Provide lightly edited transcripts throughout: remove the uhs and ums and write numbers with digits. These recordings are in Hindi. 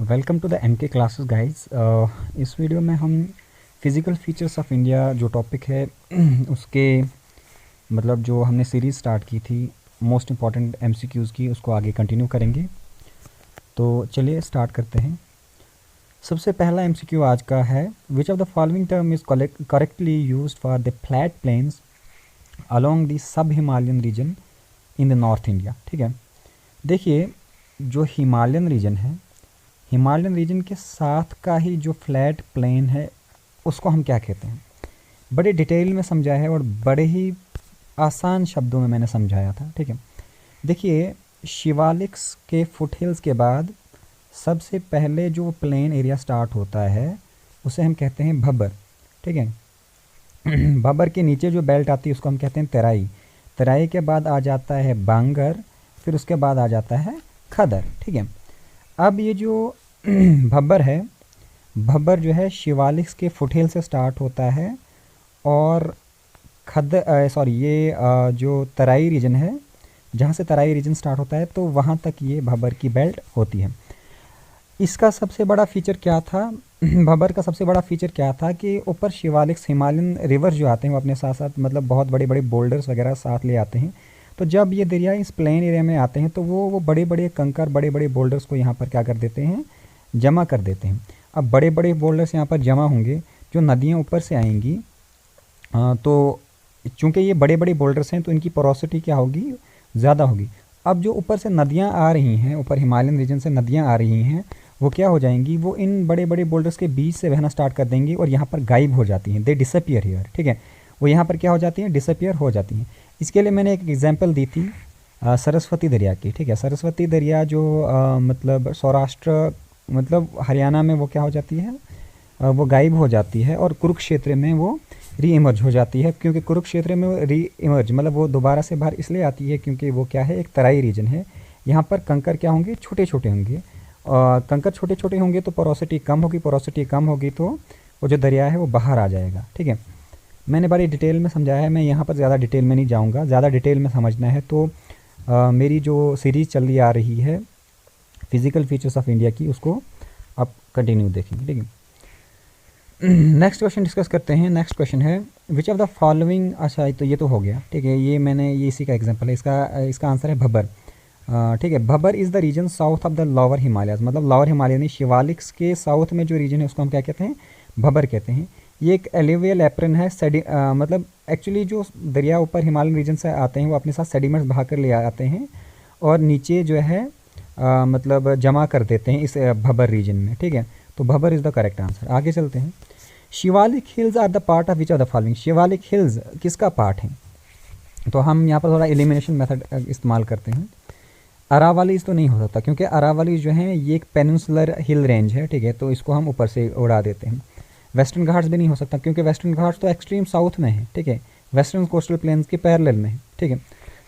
Welcome to the MK classes guys. इस वीडियो में हम फिज़िकल फीचर्स ऑफ इंडिया जो टॉपिक है उसके मतलब जो हमने सीरीज़ स्टार्ट की थी मोस्ट इम्पॉर्टेंट एमसीक्यूज़ की, उसको आगे कंटिन्यू करेंगे। तो चलिए स्टार्ट करते हैं। सबसे पहला एमसीक्यू आज का है, which of the following term is correctly used for the flat plains along the sub Himalayan region in the north India. ठीक है, देखिए जो हिमालयन रीजन है, हिमालयन रीजन के साथ का ही जो फ्लैट प्लेन है उसको हम क्या कहते हैं, बड़े डिटेल में समझाया है और बड़े ही आसान शब्दों में मैंने समझाया था। ठीक है, देखिए शिवालिक्स के फुट हिल्स के बाद सबसे पहले जो प्लेन एरिया स्टार्ट होता है उसे हम कहते हैं भब्बर। ठीक है, भब्बर के नीचे जो बेल्ट आती है उसको हम कहते हैं तराई। तराई के बाद आ जाता है बांगर, फिर उसके बाद आ जाता है खदर। ठीक है, अब ये जो भब्बर है, भब्बर जो है शिवालिक्स के फुटहिल से स्टार्ट होता है और ये जो तराई रीजन है, जहाँ से तराई रीजन स्टार्ट होता है तो वहाँ तक ये भब्बर की बेल्ट होती है। इसका सबसे बड़ा फीचर क्या था, भब्बर का सबसे बड़ा फीचर क्या था कि ऊपर शिवालिक्स हिमालयन रिवर्स जो आते हैं वो अपने साथ साथ मतलब बहुत बड़े बड़े बोल्डर्स वगैरह साथ ले आते हैं। तो जब ये दरिया इस प्लेन एरिया में आते हैं तो वो बड़े बड़े कंकर, बड़े बड़े बोल्डर्स को यहाँ पर क्या कर देते हैं, जमा कर देते हैं। अब बड़े बड़े बोल्डर्स यहाँ पर जमा होंगे, जो नदियाँ ऊपर से आएंगी, तो चूँकि ये बड़े बड़े बोल्डर्स हैं तो इनकी पोरोसिटी क्या होगी, ज़्यादा होगी। अब जो ऊपर से नदियाँ आ रही हैं, ऊपर हिमालयन रीजन से नदियाँ आ रही हैं, वो क्या हो जाएंगी, वो इन बड़े बड़े बोल्डर्स के बीच से बहना स्टार्ट कर देंगी और यहाँ पर गायब हो जाती हैं। दे डिसअपियर हियर। ठीक है, वो यहाँ पर क्या हो जाती हैं, डिसअपियर हो जाती हैं। इसके लिए मैंने एक एग्जांपल दी थी सरस्वती दरिया की। ठीक है, सरस्वती दरिया जो मतलब सौराष्ट्र मतलब हरियाणा में वो क्या हो जाती है, वो गायब हो जाती है और कुरुक्षेत्र में वो री इमर्ज हो जाती है। क्योंकि कुरुक्षेत्र में वो री इमर्ज मतलब वो दोबारा से बाहर इसलिए आती है क्योंकि वो क्या है, एक तराई रीजन है। यहाँ पर कंकर क्या होंगे, छोटे छोटे होंगे, और कंकर छोटे छोटे होंगे तो पोरोसिटी कम होगी, पोरोसिटी कम होगी तो वो जो दरिया है वो बाहर आ जाएगा। ठीक है, मैंने बड़ी डिटेल में समझाया है, मैं यहाँ पर ज़्यादा डिटेल में नहीं जाऊँगा। ज़्यादा डिटेल में समझना है तो मेरी जो सीरीज़ चली आ रही है फिज़िकल फीचर्स ऑफ इंडिया की, उसको आप कंटिन्यू देखेंगे। ठीक है, नेक्स्ट क्वेश्चन डिस्कस करते हैं। नेक्स्ट क्वेश्चन है, विच ऑफ द फॉलोइंग, अच्छा तो ये तो हो गया। ठीक है, ये इसी का एग्जांपल है, इसका आंसर है भब्बर। ठीक है, Bhabar is the region south of the lower Himalayas, मतलब लोअर हिमालय शिवालिक्स के साउथ में जो रीजन है उसको हम क्या कहते हैं, भब्बर कहते हैं। ये एक एलिवियल एप्रन है, मतलब एक्चुअली जो दरिया ऊपर हिमालयन रीजन से आते हैं वो अपने साथ सेडिमेंट्स बहा कर ले आते हैं और नीचे जो है मतलब जमा कर देते हैं इस भब्बर रीजन में। ठीक है, तो Bhabar is the correct answer. आगे चलते हैं। Shivalik hills are the part of which of the following, Shivalik hills किसका पार्ट है, तो हम यहाँ पर थोड़ा एलिमिनेशन मेथड इस्तेमाल करते हैं। अरावलीज तो नहीं हो सकता क्योंकि अरावलीज जो है ये एक पेनिनसुलर हिल रेंज है। ठीक है, तो इसको हम ऊपर से उड़ा देते हैं। वेस्टर्न घाट्स भी नहीं हो सकता क्योंकि वेस्टर्न घाट्स तो एक्सट्रीम साउथ में है। ठीक है, वेस्टर्न कोस्टल प्लेन्स के पैरेलल में है। ठीक है,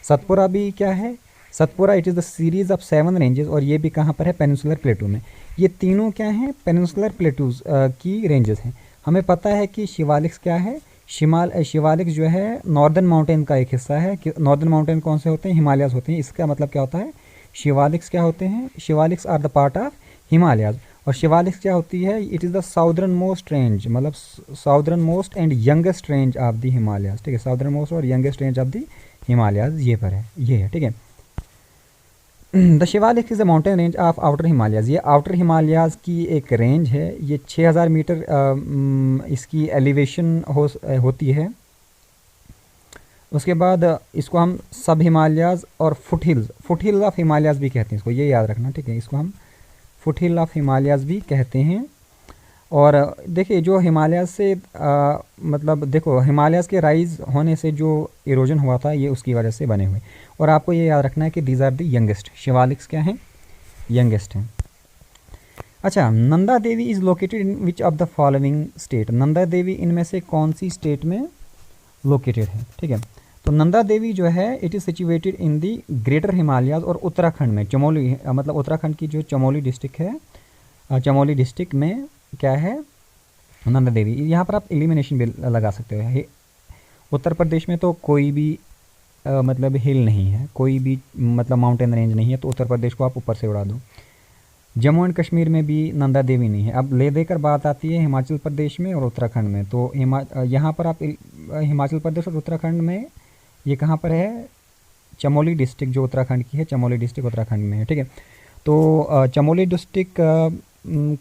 सतपुरा भी क्या है, Satpura it is the series of 7 ranges और ये भी कहाँ पर है, पेनिनसुलर प्लेटू में। ये तीनों क्या हैं, पेनिनसुलर प्लेटूज की रेंजेस हैं। हमें पता है कि शिवालिक्स क्या है, शिवालिक्स जो है नॉर्दर्न माउंटेन का एक हिस्सा है। कि नॉर्दर्न माउंटेन कौन से होते हैं, हिमालयाज होते हैं। इसका मतलब क्या होता है, शिवालिक्स क्या होते हैं, Shivaliks are the part of Himalayas. और शिवालिक्स क्या होती है, it is the southern most range, मतलब southern most and youngest range of the Himalayas. ठीक है, साउदर्न मोस्ट और youngest range of the Himalayas ये पर है, ये है। ठीक है, the Shivaliks is a mountain range of outer Himalayas, ये आउटर हिमालयाज की एक रेंज है। ये 6000 मीटर इसकी एलिवेशन होती है। उसके बाद इसको हम सब हिमालयाज और फुट हिल्स ऑफ हिमालयाज भी कहते हैं, इसको ये याद रखना। ठीक है, इसको हम फुट हिल ऑफ हिमालयाज भी कहते हैं। और देखिए जो हिमालयाज से मतलब देखो हिमालयाज के राइज होने से जो इरोजन हुआ था ये उसकी वजह से बने हुए। और आपको ये याद रखना है कि these are the youngest, Shivaliks क्या हैं, यंगेस्ट हैं। अच्छा, Nanda Devi is located in which of the following state, Nanda Devi इनमें से कौन सी स्टेट में लोकेटेड है। ठीक है, तो नंदा देवी जो है it is situated in the greater Himalayas और उत्तराखंड में, चमोली मतलब उत्तराखंड की जो चमोली डिस्ट्रिक्ट है, चमोली डिस्ट्रिक्ट में क्या है, नंदा देवी। यहाँ पर आप एलिमिनेशन भी लगा सकते हो। उत्तर प्रदेश में तो कोई भी मतलब हिल नहीं है, कोई भी मतलब माउंटेन रेंज नहीं है, तो उत्तर प्रदेश को आप ऊपर से उड़ा दो। जम्मू एंड कश्मीर में भी नंदा देवी नहीं है। अब ले देकर बात आती है हिमाचल प्रदेश में और उत्तराखंड में। तो यहाँ पर आप हिमाचल प्रदेश और उत्तराखंड में ये कहाँ पर है, चमोली डिस्ट्रिक्ट जो उत्तराखंड की है, चमोली डिस्ट्रिक्ट उत्तराखंड में है, ठीक है। तो चमोली डिस्ट्रिक्ट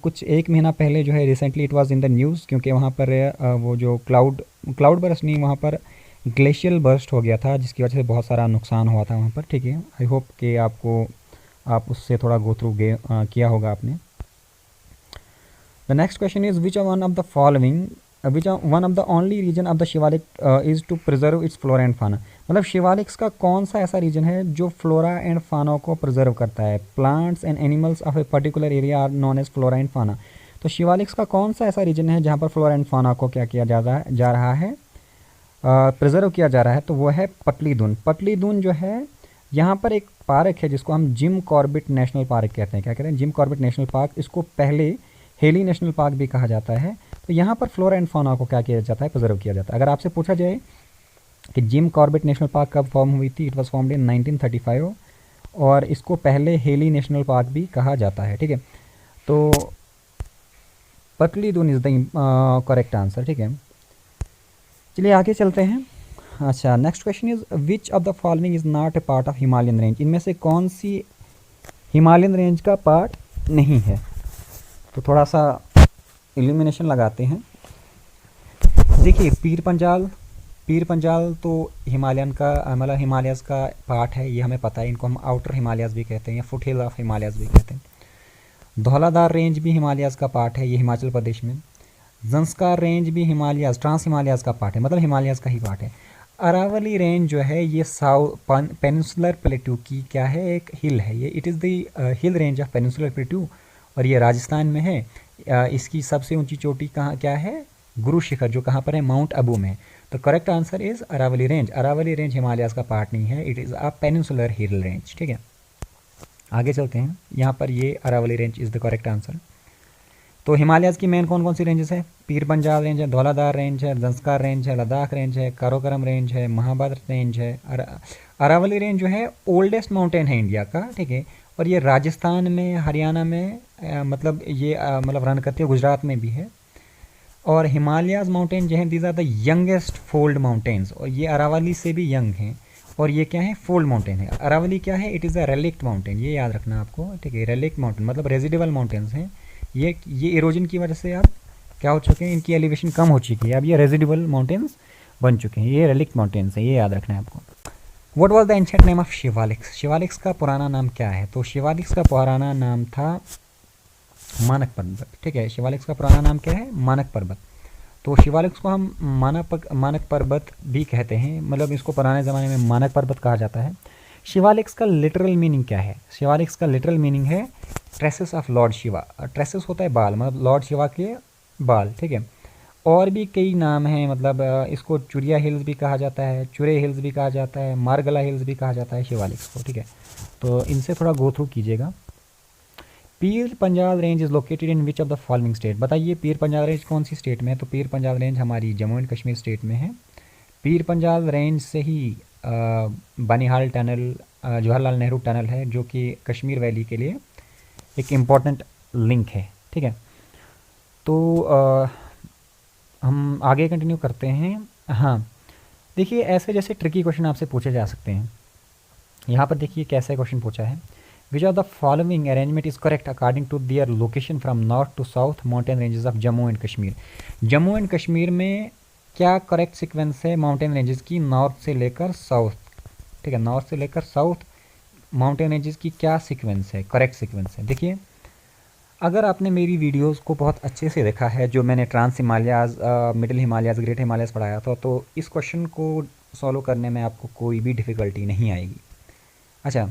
कुछ 1 महीना पहले जो है recently it was in the news, क्योंकि वहाँ पर वो जो क्लाउड बर्स्ट नहीं, वहाँ पर ग्लेशियल बर्स्ट हो गया था, जिसकी वजह से बहुत सारा नुकसान हुआ था वहाँ पर, ठीक है। आई होप कि आप उससे थोड़ा गो थ्रू किया होगा आपने। The next question is which one of the following which one of the only region of the Shivalik is to preserve its flora and fauna. मतलब शिवालिक्स का कौन सा ऐसा रीजन है जो फ्लोरा एंड फाना को प्रिजर्व करता है। Plants and animals of a particular area are known as flora and fauna. तो शिवालिक्स का कौन सा ऐसा रीजन है जहाँ पर फ्लोरा एंड फाना को क्या किया जा रहा है, प्रिजर्व किया जा रहा है। तो वो है पतली दून। पतली दून जो है, यहाँ पर एक पार्क है जिसको हम जिम कॉर्बेट नेशनल पार्क कहते हैं। क्या कहते हैं, जिम कॉर्बेट नेशनल पार्क। इसको पहले हेली नेशनल पार्क भी कहा जाता है। तो यहाँ पर फ्लोरा एंड फाना को क्या किया जाता है, प्रिजर्व किया जाता है। अगर आपसे पूछा जाए कि जिम कॉर्बेट नेशनल पार्क कब फॉर्म हुई थी, इट वॉज फॉर्म्ड इन 1935 और इसको पहले हेली नेशनल पार्क भी कहा जाता है, ठीक है। तो पतली Doon is the correct answer, ठीक है। चलिए आगे चलते हैं। अच्छा, next question is which of the following is not a part of Himalayan range. इनमें से कौन सी हिमालयन रेंज का पार्ट नहीं है। तो थोड़ा सा इल्यूमिनेशन लगाते हैं। देखिए, पीर पंजाल तो हिमालयन का मतलब हिमालयस का पार्ट है, ये हमें पता है। इनको हम आउटर हिमालयस भी कहते हैं या फुट हिल ऑफ हिमालयस भी कहते हैं। धौलाधार रेंज भी हिमालयस का पार्ट है, ये हिमाचल प्रदेश में। ज़ंस्कार रेंज भी हिमालयस, ट्रांस हिमालयस का पार्ट है, मतलब हिमालयस का ही पार्ट है। अरावली रेंज जो है ये पेनिनसुलर प्लेट्यू की क्या है, एक हिल है ये। It is the hill range of peninsular plateau और ये राजस्थान में है। इसकी सबसे ऊंची चोटी कहाँ क्या है, गुरु शिखर, जो कहाँ पर है, माउंट अबू में। तो correct answer is Aravalli range. Aravalli range Himalayas का पार्ट नहीं है, it is a peninsular hill range, ठीक है। आगे चलते हैं। यहाँ पर ये Aravalli range is the correct answer. तो हिमालयस की मेन कौन कौन सी रेंजेस है, पीर पंजाल रेंज है, धौलाधार रेंज है, ज़ंस्कार रेंज है, लद्दाख रेंज है, काराकोरम रेंज है, महाभारत रेंज है। अरावली रेंज जो है ओल्डेस्ट माउंटेन है इंडिया का, ठीक है। और ये राजस्थान में, हरियाणा में मतलब ये मतलब रन करती है, गुजरात में भी है। और हिमालयाज माउंटेन जो है these are the youngest fold mountains, और ये अरावली से भी यंग हैं। और ये क्या है, फोल्ड माउंटेन है। अरावली क्या है, इट इज़ अ रेलिक्ट माउंटेन, ये याद रखना आपको, ठीक है। रेलिक्ट माउंटेन मतलब रेजिडुअल माउंटेन्स हैं। ये इरोजन की वजह से अब क्या हो चुके हैं, इनकी एलिवेशन कम हो चुकी है, अब ये रेजिडुअल माउंटेन्स बन चुके हैं। ये रेलिक्ट माउंटेन्स हैं, ये याद रखना है आपको। What was the ancient name of Shivaliks. Shivaliks का पुराना नाम क्या है। तो शिवालिक्स का पुराना नाम था मानक पर्वत, ठीक है। शिवालिक्स का पुराना नाम क्या है, मानक पर्वत। तो शिवालिक्स को हम मानक पर्वत भी कहते हैं, मतलब इसको पुराने ज़माने में मानक पर्वत कहा जाता है। शिवालिक्स का लिटरल मीनिंग क्या है। शिवालिक्स का लिटरल मीनिंग है traces of Lord Shiva. Traces होता है बाल, मतलब लॉर्ड शिवा के बाल, ठीक है। और भी कई नाम हैं, मतलब इसको चुरिया हिल्स भी कहा जाता है, चुरे हिल्स भी कहा जाता है, मारगला हिल्स भी कहा जाता है शिवालिक्स को, ठीक है। तो इनसे थोड़ा गो थ्रू कीजिएगा। Pir Panjal range is located in which of the following state. बताइए पीर पंजाल रेंज कौन सी स्टेट में है। तो पीर पंजाल रेंज हमारी जम्मू एंड कश्मीर स्टेट में है। पीर पंजाल रेंज से ही बनिहाल टनल, जवाहरलाल नेहरू टनल है, जो कि कश्मीर वैली के लिए एक इम्पॉर्टेंट लिंक है, ठीक है। तो हम आगे कंटिन्यू करते हैं। हाँ, देखिए ऐसे जैसे ट्रिकी क्वेश्चन आपसे पूछे जा सकते हैं। यहाँ पर देखिए कैसे क्वेश्चन पूछा है, which of the following arrangement is correct according to their location from north to south mountain ranges of Jammu and Kashmir. Jammu and Kashmir में क्या करेक्ट सीक्वेंस है माउंटेन रेंजेस की, नॉर्थ से लेकर साउथ, ठीक है। नॉर्थ से लेकर साउथ माउंटेन रेंजेस की क्या सीक्वेंस है, करेक्ट सीक्वेंस है। देखिए, अगर आपने मेरी वीडियोस को बहुत अच्छे से देखा है, जो मैंने trans Himalayas, middle Himalayas, great Himalayas पढ़ाया था, तो इस क्वेश्चन को सॉल्व करने में आपको कोई भी डिफ़िकल्टी नहीं आएगी। अच्छा,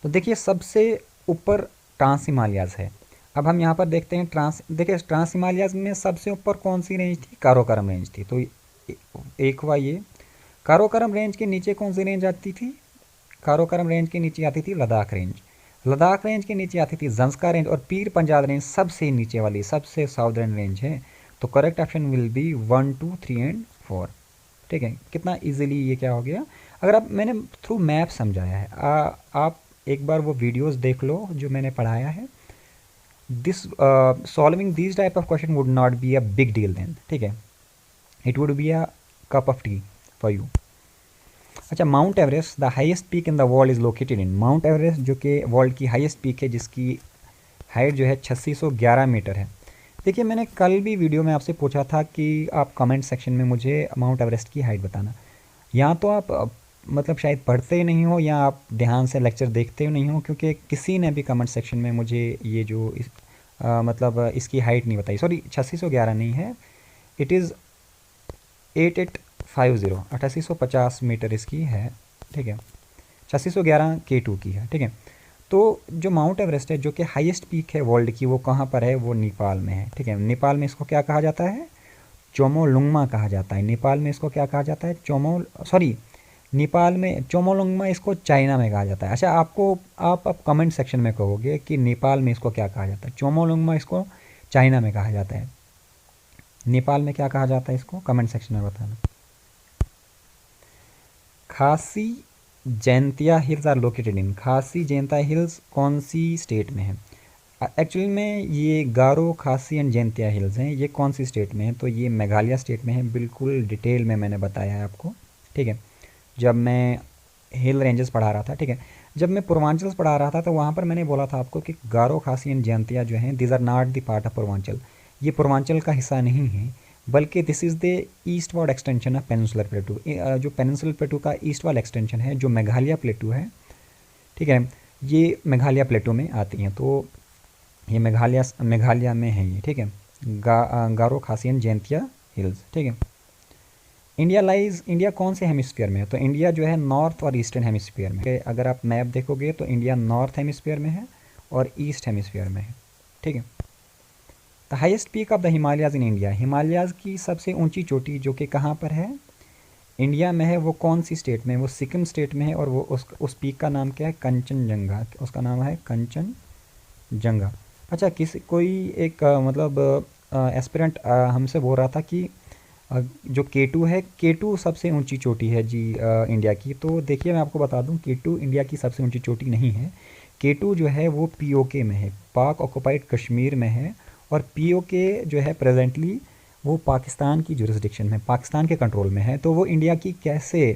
तो देखिए सबसे ऊपर ट्रांस हिमालयाज है। अब हम यहाँ पर देखते हैं देखिए ट्रांस हिमालयाज में सबसे ऊपर कौन सी रेंज थी, काराकोरम रेंज थी। तो एक हुआ ये। काराकोरम रेंज के नीचे कौन सी रेंज आती थी, काराकोरम रेंज के नीचे आती थी लद्दाख रेंज। लद्दाख रेंज के नीचे आती थी ज़ंस्कार रेंज, और पीर पंजाल रेंज सबसे नीचे वाली, सबसे साउदर्न रेंज है। तो correct option will be 1, 2, 3 and 4, ठीक है। कितना इजीली ये क्या हो गया। अगर आप, मैंने थ्रू मैप समझाया है, आप एक बार वो वीडियोस देख लो जो मैंने पढ़ाया है। This solving this type of question would not be a big deal then, ठीक है, it would be a cup of tea for you. अच्छा, mount Everest the highest peak in the world is located in, mount Everest जो कि वर्ल्ड की हाईएस्ट पीक है, जिसकी हाइट जो है 3611 मीटर है। देखिए, मैंने कल भी वीडियो में आपसे पूछा था कि आप कमेंट सेक्शन में मुझे माउंट एवरेस्ट की हाइट बताना। या तो आप मतलब शायद पढ़ते ही नहीं हो, या आप ध्यान से लेक्चर देखते ही नहीं हो, क्योंकि किसी ने भी कमेंट सेक्शन में मुझे ये जो मतलब इसकी हाइट नहीं बताई। सॉरी, 3611 नहीं है, इट इज़ 8850, 8850 मीटर इसकी है, ठीक है। 3611 K2 की है, ठीक है। तो जो माउंट एवरेस्ट है, जो कि हाईएस्ट पीक है वर्ल्ड की, वो कहाँ पर है? वो नेपाल में है, ठीक है। नेपाल में इसको क्या कहा जाता है? चोमोलुंगमा कहा जाता है। नेपाल में इसको क्या कहा जाता है? नेपाल में चोमोलुंगमा, इसको चाइना में कहा जाता है। अच्छा, आप कमेंट सेक्शन में कहोगे कि नेपाल में इसको क्या कहा जाता है? चोमोलुंगमा इसको चाइना में कहा जाता है। नेपाल में क्या कहा जाता है इसको? कमेंट सेक्शन में बताना। Khasi Jaintia hills are located in, Khasi Jaintia hills कौन सी स्टेट में है? एक्चुअली में ये गारो, खासी एंड जैंतिया हिल्स हैं, ये कौन सी स्टेट में है? तो ये मेघालय स्टेट में है। बिल्कुल डिटेल में मैंने बताया है आपको, ठीक है, जब मैं हिल रेंजेस पढ़ा रहा था, ठीक है। जब मैं पूर्वांचल पढ़ा रहा था तो वहाँ पर मैंने बोला था आपको कि गारो, खासी एंड जैंतिया जो हैं, this are not the part of Purvanchal, ये पूर्वांचल का हिस्सा नहीं है, बल्कि this is the eastward extension of peninsular plateau. जो पेनिनसुलर प्लेटू का ईस्ट वाला एक्सटेंशन है, जो मेघालय प्लेटू है, ठीक है, ये मेघालय प्लेटू में आती हैं। तो ये मेघालय में है ये, ठीक है, गारो, खासी एंड जैंतिया हिल्स, ठीक है। इंडिया कौन से हेमिस्फीयर में है? तो इंडिया जो है नॉर्थ और ईस्टर्न हेमिस्फीयर में है। अगर आप मैप देखोगे तो इंडिया नॉर्थ हेमिस्फीयर में है और ईस्ट हेमिस्फीयर में है, ठीक है। The highest peak of the Himalayas in India, Himalayas की सबसे ऊंची चोटी जो कि कहाँ पर है? इंडिया में है। वो कौन सी स्टेट में है? वो सिक्किम स्टेट में है। और वो उस पीक का नाम क्या है? कंचनजंगा, उसका नाम है कंचनजंगा। अच्छा, कोई एक मतलब एस्पिरेंट हमसे बोल रहा था कि जो K2 है, K2 सबसे ऊंची चोटी है जी इंडिया की। तो देखिए, मैं आपको बता दूं, K2 इंडिया की सबसे ऊंची चोटी नहीं है। K2 जो है वो POK में है, पाक ऑक्युपाइड कश्मीर में है। और POK जो है प्रेजेंटली वो पाकिस्तान की जुरिस्डिक्शन में, पाकिस्तान के कंट्रोल में है। तो वो इंडिया की कैसे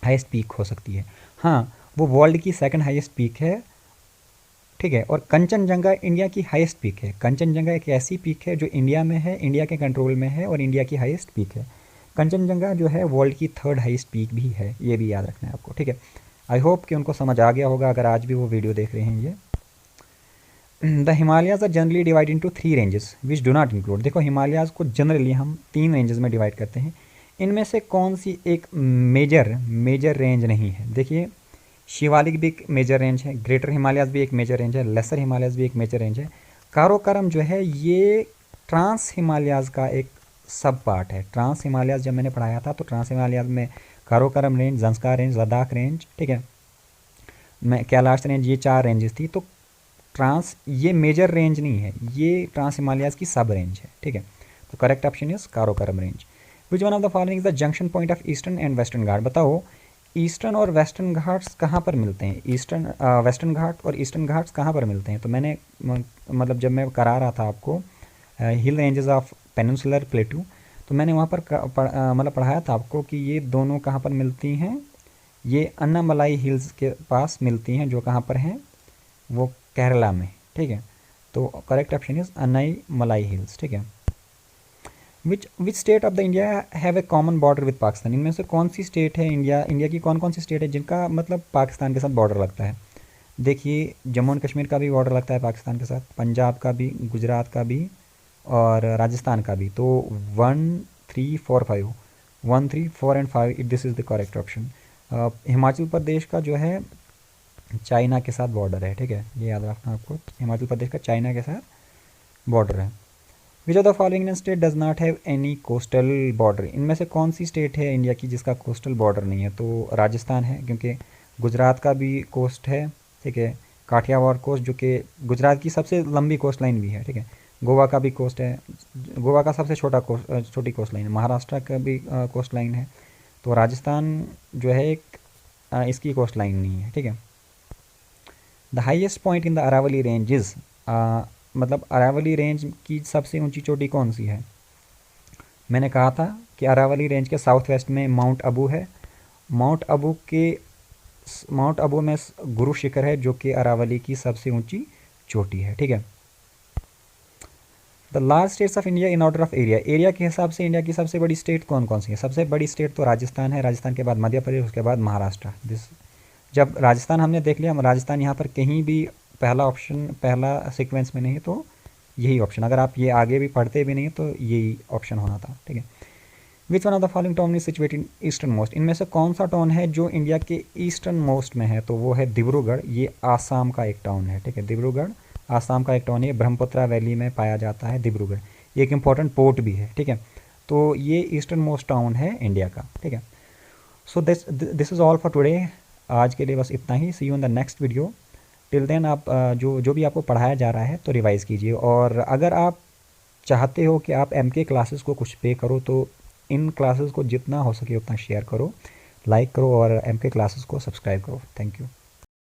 हाईएस्ट पीक हो सकती है? हाँ, वो वर्ल्ड की सेकंड हाईएस्ट पीक है, ठीक है। और कंचनजंगा इंडिया की हाईएस्ट पीक है। कंचनजंगा एक ऐसी पीक है जो इंडिया में है, इंडिया के कंट्रोल में है और इंडिया की हाईएस्ट पीक है। कंचनजंगा जो है वर्ल्ड की थर्ड हाईएस्ट पीक भी है, ये भी याद रखना है आपको, ठीक है। आई होप कि उनको समझ आ गया होगा अगर आज भी वो वीडियो देख रहे हैं ये। The Himalayas are generally divide into 3 ranges which do not include, देखो हिमालयाज़ को जनरली हम 3 रेंजेस में डिवाइड करते हैं। इनमें से कौन सी एक मेजर रेंज नहीं है? देखिए, शिवालिक भी एक मेजर रेंज है, ग्रेटर हिमालयाज़ भी एक मेजर रेंज है, लेसर हिमालयाज़ भी एक मेजर रेंज है। काराकोरम जो है ये ट्रांस हिमालयाज़ का एक सब पार्ट है। ट्रांस हिमालयाज़ जब मैंने पढ़ाया था तो ट्रांस हिमालयाज़ में Karakoram range, Zanskar range, Ladakh range, ठीक है, मैं कैलाश रेंज, ये 4 रेंजेस थी। तो ये मेजर रेंज नहीं है, ये ट्रांस हिमालयाज़ की सब रेंज है, ठीक है। तो correct option is Karakoram range. Which one of the following is the junction point of eastern and western ghat? बताओ, ईस्टर्न और वेस्टर्न घाट्स कहाँ पर मिलते हैं? वेस्टर्न घाट और ईस्टर्न घाट्स कहाँ पर मिलते हैं? तो मैंने मतलब जब मैं करा रहा था आपको हिल रेंजेस ऑफ पेनिनसुलर प्लेटू, तो मैंने वहाँ पर मतलब पढ़ाया था आपको कि ये दोनों कहाँ पर मिलती हैं। ये अन्नामलाई हिल्स के पास मिलती हैं, जो कहाँ पर हैं? वो केरला में, ठीक है। तो correct option is Annamalai hills, ठीक है। Which state of the India have a common border with Pakistan? इनमें से कौन सी स्टेट है इंडिया की कौन कौन सी स्टेट है जिनका मतलब पाकिस्तान के साथ बॉर्डर लगता है? देखिए, जम्मू एंड कश्मीर का भी बॉर्डर लगता है पाकिस्तान के साथ, पंजाब का भी, गुजरात का भी और राजस्थान का भी। तो 1 3 4 5, 1 3 4 and 5, this is the correct option. Himachal Pradesh का जो है चाइना के साथ बॉर्डर है, ठीक है, ये याद रखना आपको। हिमाचल प्रदेश का चाइना के साथ बॉर्डर है। Which of the following state does not have any coastal border? इनमें से कौन सी स्टेट है इंडिया की जिसका कोस्टल बॉर्डर नहीं है? तो राजस्थान है, क्योंकि गुजरात का भी कोस्ट है, ठीक है, काठियावाड़ कोस्ट, जो कि गुजरात की सबसे लंबी कोस्ट लाइन भी है, ठीक है। गोवा का भी कोस्ट है, गोवा का सबसे छोटी कोस्ट लाइन है। महाराष्ट्र का भी कोस्ट लाइन है। तो राजस्थान जो है एक इसकी कोस्ट लाइन नहीं है, ठीक है। The highest point in the Aravalli range is, मतलब अरावली रेंज की सबसे ऊंची चोटी कौन सी है? मैंने कहा था कि अरावली रेंज के साउथ वेस्ट में माउंट अबू है। माउंट अबू में गुरु शिखर है जो कि अरावली की सबसे ऊंची चोटी है। ठीक है। The large states of India in order of area, area के हिसाब से इंडिया की सबसे बड़ी स्टेट कौन कौन सी है? सबसे बड़ी स्टेट तो राजस्थान है, राजस्थान के बाद मध्य प्रदेश, उसके बाद महाराष्ट्र। जब राजस्थान हमने देख लिया, हम राजस्थान यहाँ पर कहीं भी पहला ऑप्शन, पहला सीक्वेंस में नहीं तो यही ऑप्शन, अगर आप ये आगे भी पढ़ते भी नहीं तो यही ऑप्शन होना था। ठीक है। विच one of the following town is situated eastern most, इनमें से कौन सा टाउन है जो इंडिया के ईस्टर्न मोस्ट में है? तो वो है डिब्रूगढ़, ये आसाम का एक टाउन है। ठीक है, डिब्रूगढ़ आसाम का एक टाउन है, ब्रह्मपुत्रा वैली में पाया जाता है डिब्रूगढ़, ये एक इंपॉर्टेंट पोर्ट भी है। ठीक है, तो ये ईस्टर्न मोस्ट टाउन है इंडिया का। ठीक है, so this is all for today, आज के लिए बस इतना ही। See you in the next video. Till then आप जो भी आपको पढ़ाया जा रहा है तो रिवाइज़ कीजिए, और अगर आप चाहते हो कि आप MK क्लासेस को कुछ पे करो तो इन क्लासेस को जितना हो सके उतना शेयर करो, लाइक करो और MK क्लासेस को सब्सक्राइब करो। Thank you.